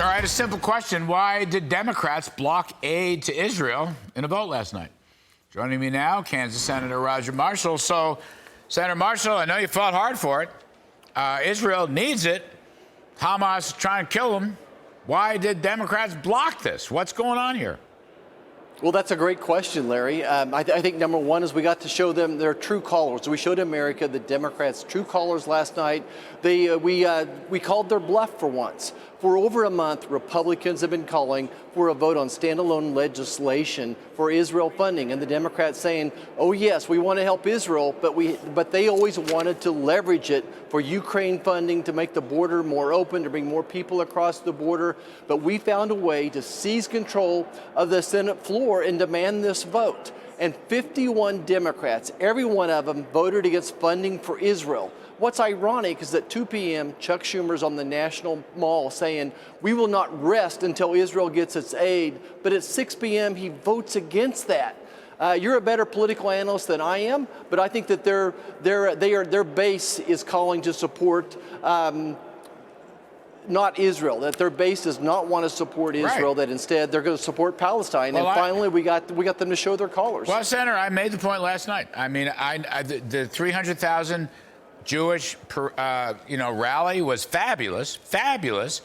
All right, a simple question. Why did Democrats block aid to Israel in a vote last night? Joining me now, Kansas Senator Roger Marshall. So, Senator Marshall, I know you fought hard for it. Israel needs it. Hamas is trying to kill them. Why did Democrats block this? What's going on here? Well, that's a great question, Larry. I think number one is we got to show them their true colors. We showed America the Democrats' true colors last night. We called their bluff for once. For over a month, Republicans have been calling for a vote on standalone legislation for Israel funding, and the Democrats saying, "Oh yes, we want to help Israel, but they always wanted to leverage it for Ukraine funding to make the border more open, to bring more people across the border." But we found a way to seize control of the Senate floor and demand this vote. And 51 Democrats, every one of them, voted against funding for Israel. What's ironic is at 2 p.m., Chuck Schumer's on the National Mall saying, "We will not rest until Israel gets its aid." But at 6 p.m., he votes against that. You're a better political analyst than I am, but I think that their base is calling to support not Israel, that their base does not want to support Israel, right. That instead they're going to support Palestine. Well, and finally, we got them to show their colors. Well, Senator, I made the point last night. I mean, the 300,000 Jewish rally was fabulous,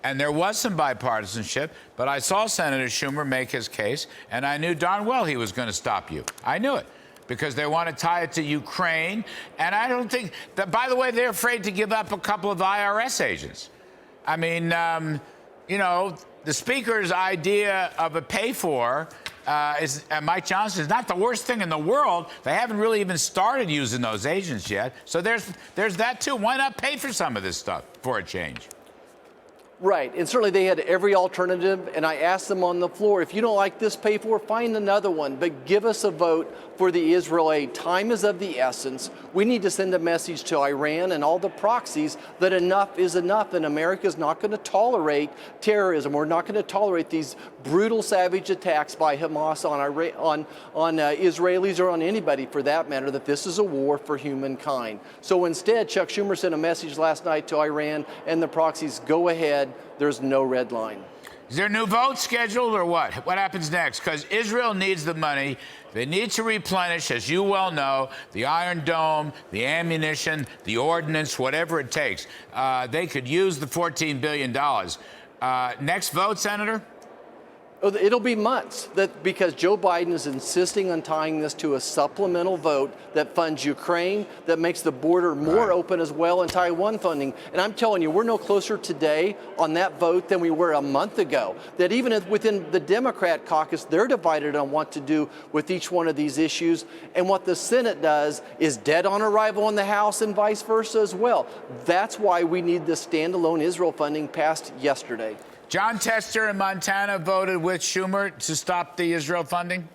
and there was some bipartisanship, but I saw Senator Schumer make his case, and I knew darn well he was going to stop you. I knew it, because they want to tie it to Ukraine, and I don't think that, by the way, they're afraid to give up a couple of IRS agents. I mean, the Speaker's idea of a pay-for Mike Johnson is not the worst thing in the world. They haven't really even started using those agents yet. So there's that, too. Why not pay for some of this stuff for a change? Right, and certainly they had every alternative, and I asked them on the floor, if you don't like this pay for, find another one, but give us a vote for the Israel aid. Time is of the essence. We need to send a message to Iran and all the proxies that enough is enough, and America is not going to tolerate terrorism. We're not going to tolerate these brutal, savage attacks by Hamas on Israelis or on anybody for that matter, that this is a war for humankind. So instead, Chuck Schumer sent a message last night to Iran and the proxies, go ahead. There's no red line. Is there a new vote scheduled or what? What happens next? Because Israel needs the money. They need to replenish, as you well know, the Iron Dome, the ammunition, the ordnance, whatever it takes. They could use the $14 billion. Next vote, Senator? It'll be months, because Joe Biden is insisting on tying this to a supplemental vote that funds Ukraine, that makes the border more open as well, and Taiwan funding. And I'm telling you, we're no closer today on that vote than we were a month ago. That even within the Democrat caucus, they're divided on what to do with each one of these issues. And what the Senate does is dead on arrival in the House and vice versa as well. That's why we need this standalone Israel funding passed yesterday. John Tester in Montana voted with Schumer to stop the Israel funding?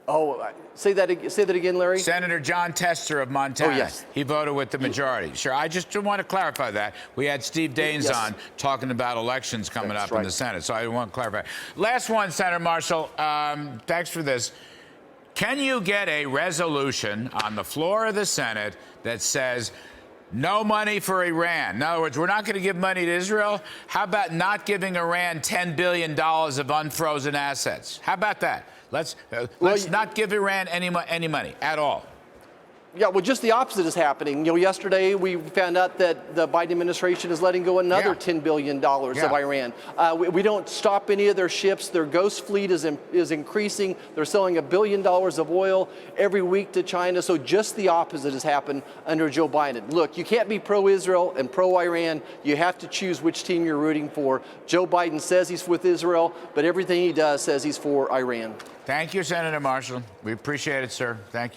Oh, say that again, Larry. Senator John Tester of Montana. Oh, yes. He voted with the majority. Sure, I just want to clarify that. We had Steve Daines on talking about elections coming up in the Senate, so I want to clarify. Last one, Senator Marshall. Thanks for this. Can you get a resolution on the floor of the Senate that says no money for Iran? In other words, we're not going to give money to Israel. How about not giving Iran $10 billion of unfrozen assets? How about that? Let's not give Iran any money at all. Yeah, well, just the opposite is happening. Yesterday we found out that the Biden administration is letting go another $10 billion of Iran. We don't stop any of their ships. Their ghost fleet is increasing. They're selling $1 billion of oil every week to China. So just the opposite has happened under Joe Biden. Look, you can't be pro-Israel and pro-Iran. You have to choose which team you're rooting for. Joe Biden says he's with Israel, but everything he does says he's for Iran. Thank you, Senator Marshall. We appreciate it, sir. Thank you.